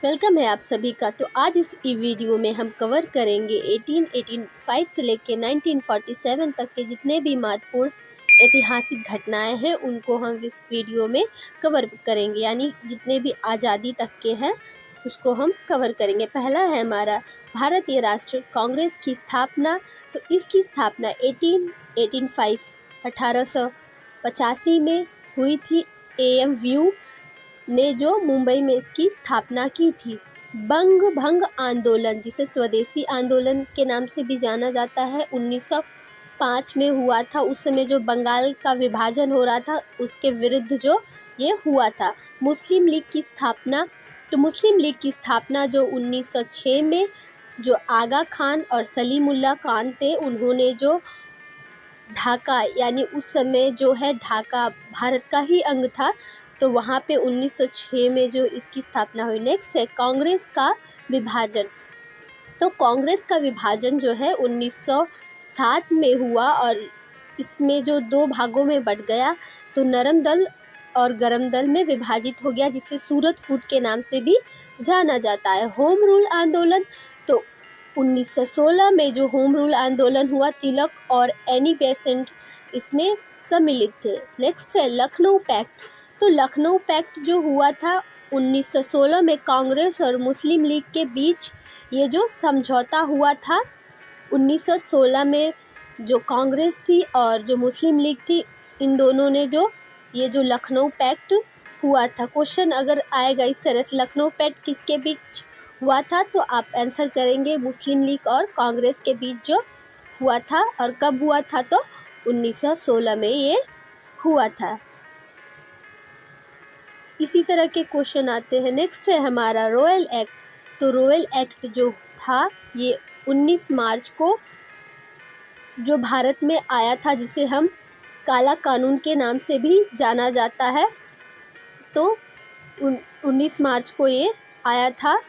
Welcome है आप सभी का। तो आज इस वीडियो में हम कवर करेंगे 1885 से लेके 1947 तक के जितने भी महत्वपूर्ण ऐतिहासिक घटनाएं हैं उनको हम इस वीडियो में कवर करेंगे, यानी जितने भी आज़ादी तक के हैं उसको हम कवर करेंगे। पहला है हमारा भारतीय राष्ट्रीय कांग्रेस की स्थापना। तो इसकी स्थापना 1885 में हुई थी। AMVU ने जो मुंबई में इसकी स्थापना की थी। बंग भंग आंदोलन, जिसे स्वदेशी आंदोलन के नाम से भी जाना जाता है, 1905 में हुआ था। उस समय जो बंगाल का विभाजन हो रहा था उसके विरुद्ध जो ये हुआ था। मुस्लिम लीग की स्थापना, तो मुस्लिम लीग की स्थापना जो 1906 में जो आगा खान और सलीमुल्लाह खान थे, उन्होंने जो ढाका, यानी उस समय जो है ढाका भारत का ही अंग था, तो वहाँ पे 1906 में जो इसकी स्थापना हुई। नेक्स्ट है कांग्रेस का विभाजन। तो कांग्रेस का विभाजन जो है 1907 में हुआ और इसमें जो दो भागों में बट गया, तो नरम दल और गरम दल में विभाजित हो गया, जिसे सूरत फूट के नाम से भी जाना जाता है। होम रूल आंदोलन, तो 1916 में जो होम रूल आंदोलन हुआ, तिलक और एनी बेसेंट इसमें सम्मिलित थे। नेक्स्ट है लखनऊ पैक्ट। तो लखनऊ पैक्ट जो हुआ था 1916 में कांग्रेस और मुस्लिम लीग के बीच ये जो समझौता हुआ था। 1916 में जो कांग्रेस थी और जो मुस्लिम लीग थी, इन दोनों ने जो ये जो लखनऊ पैक्ट हुआ था, क्वेश्चन अगर आएगा इस तरह से, लखनऊ पैक्ट किसके बीच हुआ था, तो आप आंसर करेंगे मुस्लिम लीग और कांग्रेस के बीच जो हुआ था। और कब हुआ था, तो 1916 में ये हुआ था। इसी तरह के क्वेश्चन आते हैं। नेक्स्ट है हमारा रॉयल एक्ट। तो रॉयल एक्ट जो था ये 19 मार्च को जो भारत में आया था, जिसे हम काला कानून के नाम से भी जाना जाता है। तो 19 मार्च को ये आया था।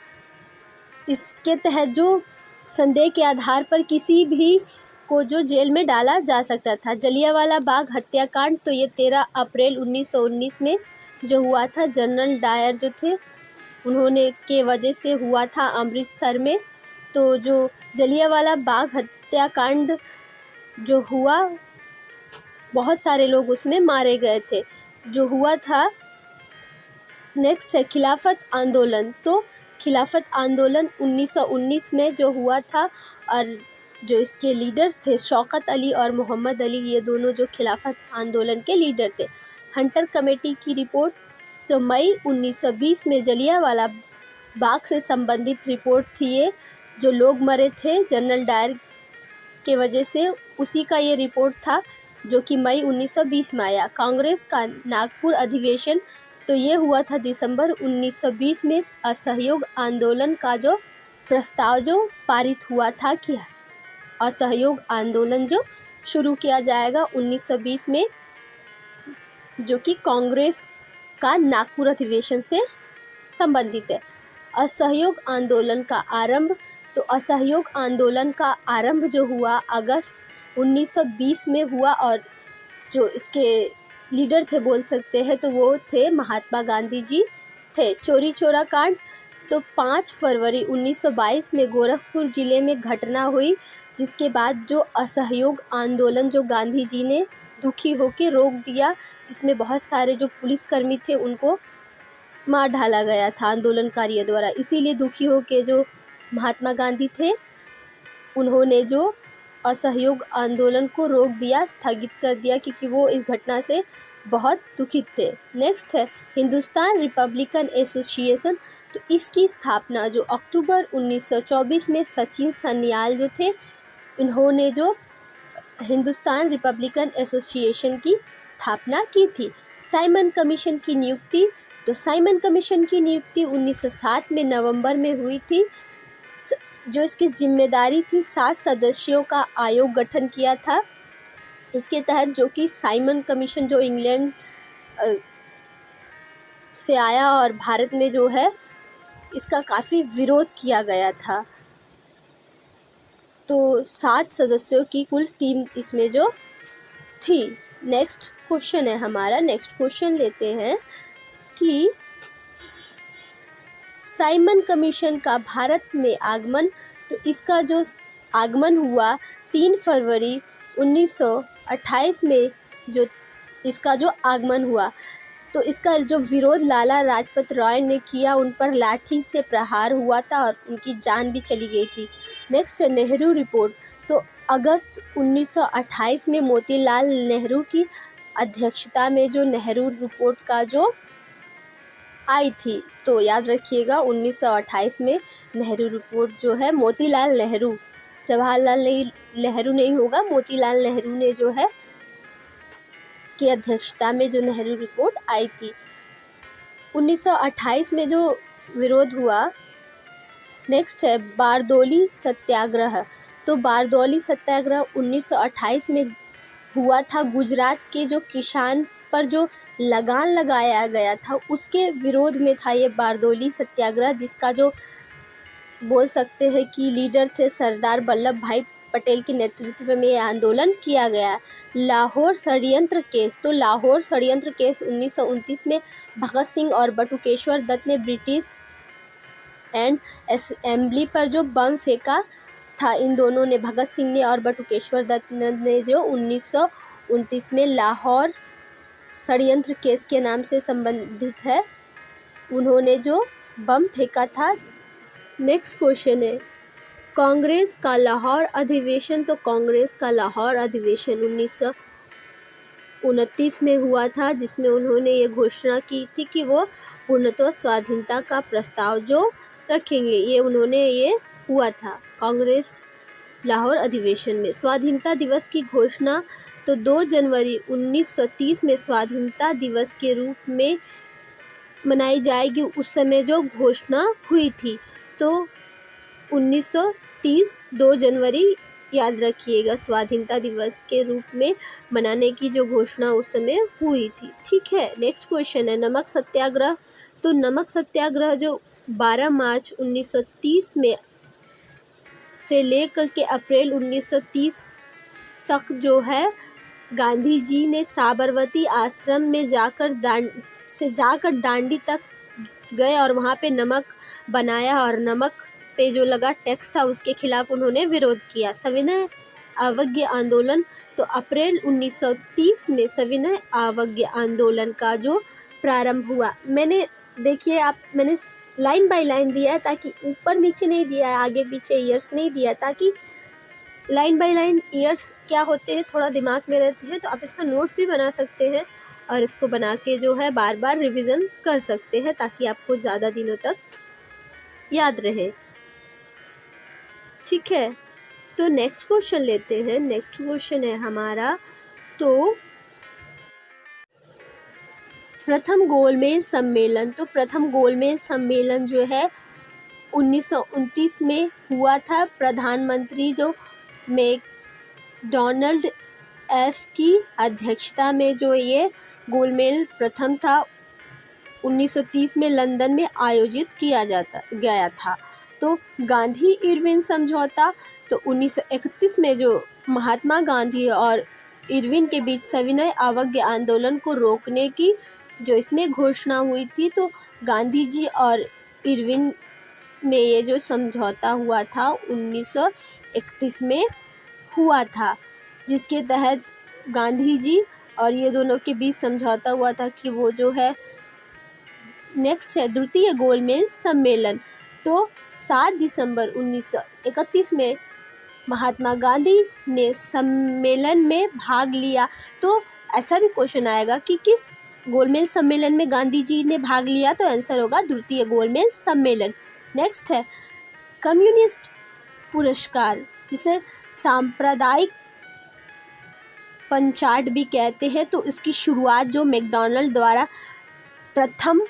इसके तहत जो संदेह के आधार पर किसी भी को जो जेल में डाला जा सकता था। जलियांवाला बाग हत्याकांड, तो ये 13 अप्रैल 1919 में जो हुआ था। जनरल डायर जो थे उन्होंने के वजह से हुआ था अमृतसर में। तो जो जलियांवाला बाग हत्याकांड जो हुआ, बहुत सारे लोग उसमें मारे गए थे जो हुआ था। नेक्स्ट है खिलाफत आंदोलन। तो खिलाफत आंदोलन 1919 में जो हुआ था और जो इसके लीडर्स थे शौकत अली और मोहम्मद अली, ये दोनों जो खिलाफत आंदोलन के लीडर थे। हंटर कमेटी की रिपोर्ट, तो मई 1920 में जलियांवाला बाग से संबंधित रिपोर्ट थी। ये जो लोग मरे थे जनरल डायर के वजह से, उसी का ये रिपोर्ट था जो कि मई 1920 में आया। कांग्रेस का नागपुर अधिवेशन, तो ये हुआ था दिसंबर 1920 में। असहयोग आंदोलन का जो प्रस्ताव जो पारित हुआ था कि असहयोग आंदोलन जो शुरू किया जाएगा 1920 में, जो कि कांग्रेस का नागपुर अधिवेशन से संबंधित है। असहयोग आंदोलन का आरंभ, तो असहयोग आंदोलन का आरंभ जो हुआ अगस्त 1920 में हुआ और जो इसके लीडर थे बोल सकते हैं तो वो थे महात्मा गांधी जी थे। चोरी चोरा कांड, तो 5 फरवरी 1922 में गोरखपुर जिले में घटना हुई, जिसके बाद जो असहयोग आंदोलन जो गांधी जी ने दुखी होकर रोक दिया, जिसमें बहुत सारे जो पुलिसकर्मी थे उनको मार डाला गया था आंदोलनकारियों द्वारा। इसीलिए दुखी होकर जो महात्मा गांधी थे उन्होंने जो असहयोग आंदोलन को रोक दिया, स्थगित कर दिया, क्योंकि वो इस घटना से बहुत दुखित थे। नेक्स्ट है हिंदुस्तान रिपब्लिकन एसोसिएशन। तो इसकी स्थापना जो अक्टूबर 1924 में सचिन सन्याल जो थे, इन्होंने जो हिंदुस्तान रिपब्लिकन एसोसिएशन की स्थापना की थी। साइमन कमीशन की नियुक्ति, तो साइमन कमीशन की नियुक्ति 1960 में नवंबर में हुई थी। जो इसकी जिम्मेदारी थी 7 सदस्यों का आयोग गठन किया था। इसके तहत जो कि साइमन कमीशन जो इंग्लैंड से आया और भारत में जो है इसका काफ़ी विरोध किया गया था। तो 7 सदस्यों की कुल टीम इसमें जो थी। नेक्स्ट क्वेश्चन है हमारा। नेक्स्ट क्वेश्चन लेते हैं कि साइमन कमीशन का भारत में आगमन, तो इसका जो आगमन हुआ 3 फरवरी 1928 में जो इसका जो आगमन हुआ, तो इसका जो विरोध लाला लाजपत राय ने किया, उन पर लाठी से प्रहार हुआ था और उनकी जान भी चली गई थी। नेक्स्ट है नेहरू रिपोर्ट। तो अगस्त 1928 में मोतीलाल नेहरू की अध्यक्षता में जो नेहरू रिपोर्ट का जो आई थी, तो याद रखिएगा 1928 में नेहरू रिपोर्ट जो है मोतीलाल नेहरू, जवाहरलाल नेहरू नहीं होगा, मोतीलाल नेहरू ने जो है की अध्यक्षता में जो नेहरू रिपोर्ट आई थी। 1928 में जो विरोध हुआ। नेक्स्ट है बारदौली सत्याग्रह। तो बारदौली सत्याग्रह 1928 में हुआ था। गुजरात के जो किसान पर जो लगान लगाया गया था उसके विरोध में था ये बारदौली सत्याग्रह, जिसका जो बोल सकते हैं कि लीडर थे सरदार वल्लभ भाई पटेल के नेतृत्व में यह आंदोलन किया गया। लाहौर षड्यंत्र केस। तो लाहौर षड्यंत्र केस 1929 में भगत सिंह और बटुकेश्वर दत्त ने ब्रिटिश एंड असेंबली पर जो बम फेंका था, इन दोनों ने, भगत सिंह ने और बटुकेश्वर दत्त ने, जो 1929 में लाहौर षड्यंत्र केस के नाम से संबंधित है, उन्होंने जो बम फेंका था। नेक्स्ट क्वेश्चन है कांग्रेस का लाहौर अधिवेशन। तो कांग्रेस का लाहौर अधिवेशन 1929 में हुआ था, जिसमें उन्होंने ये घोषणा की थी कि वो पूर्णतः स्वाधीनता का प्रस्ताव जो रखेंगे। ये उन्होंने ये हुआ था कांग्रेस लाहौर अधिवेशन में। स्वाधीनता दिवस की घोषणा तो 2 जनवरी 1930 में स्वाधीनता दिवस के रूप में मनाई जाएगी। उस समय जो घोषणा हुई थी, तो 1930 2 जनवरी याद रखिएगा, स्वाधीनता दिवस के रूप में मनाने की जो घोषणा उस समय हुई थी। ठीक है, नेक्स्ट क्वेश्चन है नमक सत्याग्रह। तो नमक सत्याग्रह जो 12 मार्च 1930 में से लेकर के अप्रैल 1930 तक जो है, गांधी जी ने साबरमती आश्रम में जाकर दांडी तक गए और वहाँ पे नमक बनाया और नमक पे जो लगा टैक्स था उसके खिलाफ उन्होंने विरोध किया। सविनय अवज्ञा आंदोलन। तो अप्रैल 1930 में सविनय अवज्ञा आंदोलन का जो प्रारंभ हुआ। मैंने लाइन बाय लाइन दिया है, ताकि ऊपर नीचे नहीं दिया है, आगे पीछे ईयर्स नहीं दिया, ताकि लाइन बाय लाइन ईयर्स क्या होते हैं थोड़ा दिमाग में रहते हैं। तो आप इसका नोट्स भी बना सकते हैं और इसको बना के जो है बार बार रिवीजन कर सकते हैं, ताकि आपको ज़्यादा दिनों तक याद रहे। ठीक है, तो नेक्स्ट क्वेश्चन लेते हैं। नेक्स्ट क्वेश्चन है हमारा, तो प्रथम गोलमेज सम्मेलन। तो प्रथम गोलमेज सम्मेलन जो है 1929 में हुआ था। प्रधानमंत्री जो मैकडॉनल्ड एस की अध्यक्षता में जो ये गोलमेज प्रथम था 1930 में लंदन में आयोजित किया गया था। तो गांधी इरविन समझौता। तो 1931 में जो महात्मा गांधी और इरविन के बीच सविनय अवज्ञा आंदोलन को रोकने की जो इसमें घोषणा हुई थी, तो गांधी जी और इरविन में ये जो समझौता हुआ था 1931 में हुआ था, जिसके तहत गांधी जी और ये दोनों के बीच समझौता हुआ था कि वो जो है। नेक्स्ट है द्वितीय गोलमेज सम्मेलन। तो 7 दिसंबर 1931 में महात्मा गांधी ने सम्मेलन में भाग लिया। तो ऐसा भी क्वेश्चन आएगा कि किस गोलमेज सम्मेलन में गांधी जी ने भाग लिया, तो आंसर होगा द्वितीय गोलमेज सम्मेलन। नेक्स्ट है कम्युनिस्ट पुरस्कार, जिसे सांप्रदायिक पंचाट भी कहते हैं। तो इसकी शुरुआत जो मैकडॉनल्ड द्वारा प्रथम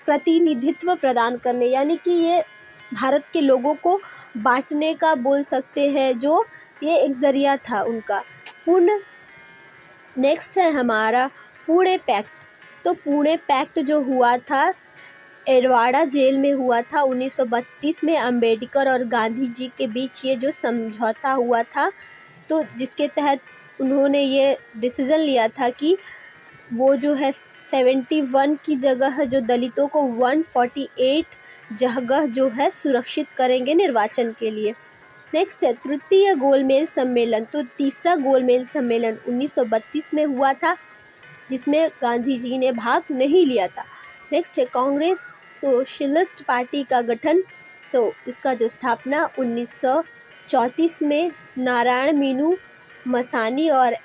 प्रतिनिधित्व प्रदान करने, यानी कि ये भारत के लोगों को बांटने का बोल सकते हैं, जो ये एक जरिया था उनका पूर्ण। नेक्स्ट है हमारा पुणे पैक्ट। तो पुणे पैक्ट जो हुआ था एडवाड़ा जेल में हुआ था 1932 में। अंबेडकर और गांधी जी के बीच ये जो समझौता हुआ था, तो जिसके तहत उन्होंने ये डिसीज़न लिया था कि वो जो है 71 की जगह जो दलितों को 148 जगह जो है सुरक्षित करेंगे निर्वाचन के लिए। नेक्स्ट है तृतीय गोलमेज सम्मेलन। तो तीसरा गोलमेज सम्मेलन 1932 में हुआ था, जिसमें गांधी जी ने भाग नहीं लिया था। नेक्स्ट है कांग्रेस सोशलिस्ट पार्टी का गठन। तो इसका जो स्थापना 1934 में नारायण मीनू मसानी और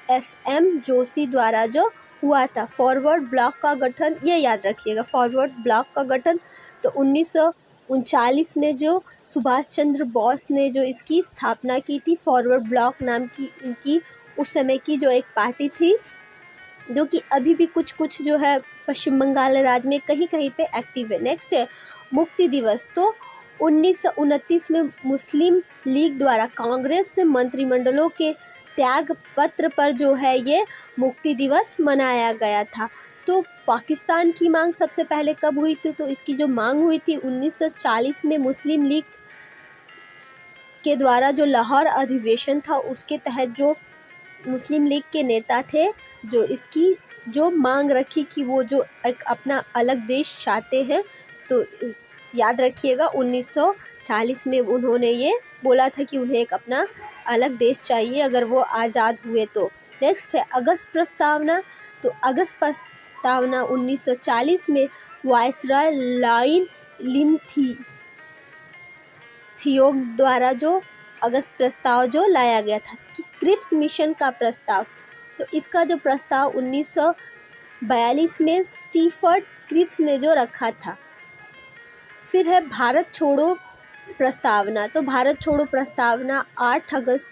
SM जोशी द्वारा जो हुआ था। फॉरवर्ड ब्लॉक का गठन, ये याद रखिएगा, फॉरवर्ड ब्लॉक का गठन तो 1939 में जो सुभाष चंद्र बोस ने जो इसकी स्थापना की थी, फॉरवर्ड ब्लॉक नाम की इनकी उस समय की जो एक पार्टी थी, जो कि अभी भी कुछ कुछ जो है पश्चिम बंगाल राज्य में कहीं कहीं पे एक्टिव है। नेक्स्ट है मुक्ति दिवस। तो 1929 में मुस्लिम लीग द्वारा कांग्रेस से मंत्रिमंडलों के त्याग पत्र पर जो है ये मुक्ति दिवस मनाया गया था। तो पाकिस्तान की मांग सबसे पहले कब हुई थी? तो इसकी जो मांग हुई थी 1940 में मुस्लिम लीग के द्वारा जो लाहौर अधिवेशन था, उसके तहत जो मुस्लिम लीग के नेता थे, जो इसकी जो मांग रखी कि वो जो एक अपना अलग देश चाहते हैं। तो याद रखिएगा 1940 में उन्होंने ये बोला था कि उन्हें एक अपना अलग देश चाहिए अगर वो आज़ाद हुए तो। नेक्स्ट है अगस्त प्रस्तावना। तो अगस्त प्रस्तावना 1940 में वायसराय लॉर्ड लिनथियोग द्वारा जो अगस्त प्रस्ताव जो लाया गया था कि क्रिप्स मिशन का प्रस्ताव। तो इसका जो प्रस्ताव 1942 में स्टीफर्ड क्रिप्स ने जो रखा था। फिर है भारत छोड़ो प्रस्तावना। तो भारत छोड़ो प्रस्तावना 8 अगस्त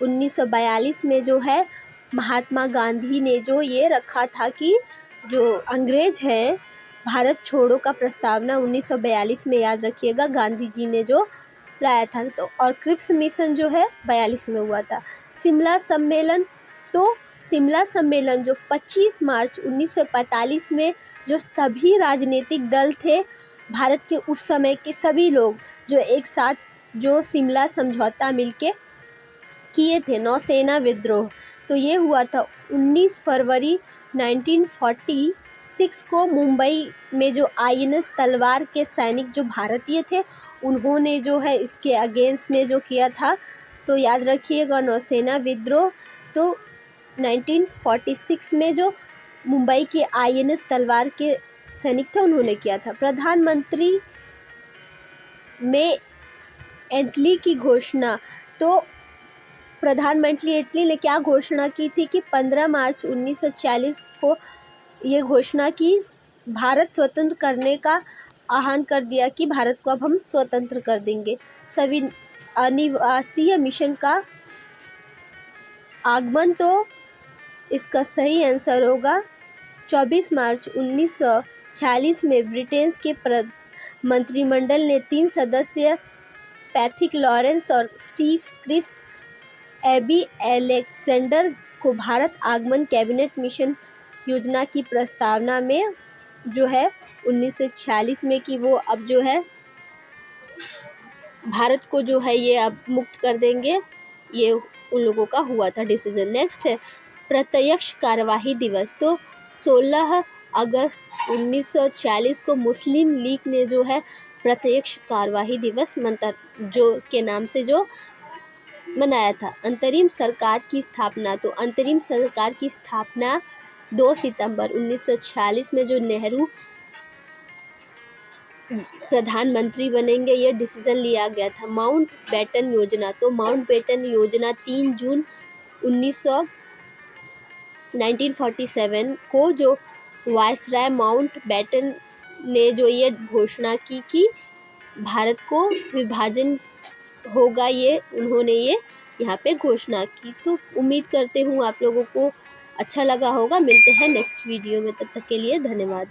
1942 में जो है महात्मा गांधी ने जो ये रखा था कि जो अंग्रेज हैं, भारत छोड़ो का प्रस्तावना 1942 में याद रखिएगा गांधी जी ने जो लाया था। तो और क्रिप्स मिशन जो है 42 में हुआ था। शिमला सम्मेलन। तो शिमला सम्मेलन जो 25 मार्च 1945 में जो सभी राजनीतिक दल थे भारत के उस समय के सभी लोग जो एक साथ जो शिमला समझौता मिलके किए थे, नौसेना विद्रोह। तो ये हुआ था 19 फरवरी 1946 को मुंबई में जो INS तलवार के सैनिक जो भारतीय थे, उन्होंने जो है इसके अगेंस्ट में जो किया था। तो याद रखिएगा नौसेना विद्रोह तो 1946 में जो मुंबई के INS तलवार के सैनिक थे उन्होंने किया था। प्रधानमंत्री में एटली की घोषणा। तो प्रधानमंत्री एटली ने क्या घोषणा की थी कि 15 मार्च 1940 को ये घोषणा की भारत स्वतंत्र करने का आह्वान कर दिया कि भारत को अब हम स्वतंत्र कर देंगे। सभी अनिवासीय मिशन का आगमन। तो इसका सही आंसर होगा 24 मार्च 1946 में ब्रिटेन के मंत्रिमंडल ने 3 सदस्य पैथिक लॉरेंस और स्टीव क्रिप्स एबी एलेक्जेंडर को भारत आगमन कैबिनेट मिशन योजना की प्रस्तावना में जो है 1946 में कि वो अब जो है भारत को जो है ये अब मुक्त कर देंगे, ये उन लोगों का हुआ था डिसीजन। नेक्स्ट है प्रत्यक्ष कार्यवाही दिवस। तो 16 अगस्त 1946 को मुस्लिम लीग ने जो है प्रत्यक्ष कार्यवाही दिवस जो के नाम से जो मनाया था। अंतरिम सरकार की स्थापना। तो अंतरिम सरकार की स्थापना 2 सितंबर 1946 में जो नेहरू प्रधानमंत्री बनेंगे ये डिसीजन लिया गया था। माउंट बेटन योजना। तो माउंट बेटन योजना 3 जून 1947 को जो वायसराय माउंट बेटन ने जो ये घोषणा की कि भारत को विभाजन होगा, ये उन्होंने ये यहाँ पे घोषणा की। तो उम्मीद करते हूँ आप लोगों को अच्छा लगा होगा। मिलते हैं नेक्स्ट वीडियो में, तब तक के लिए धन्यवाद।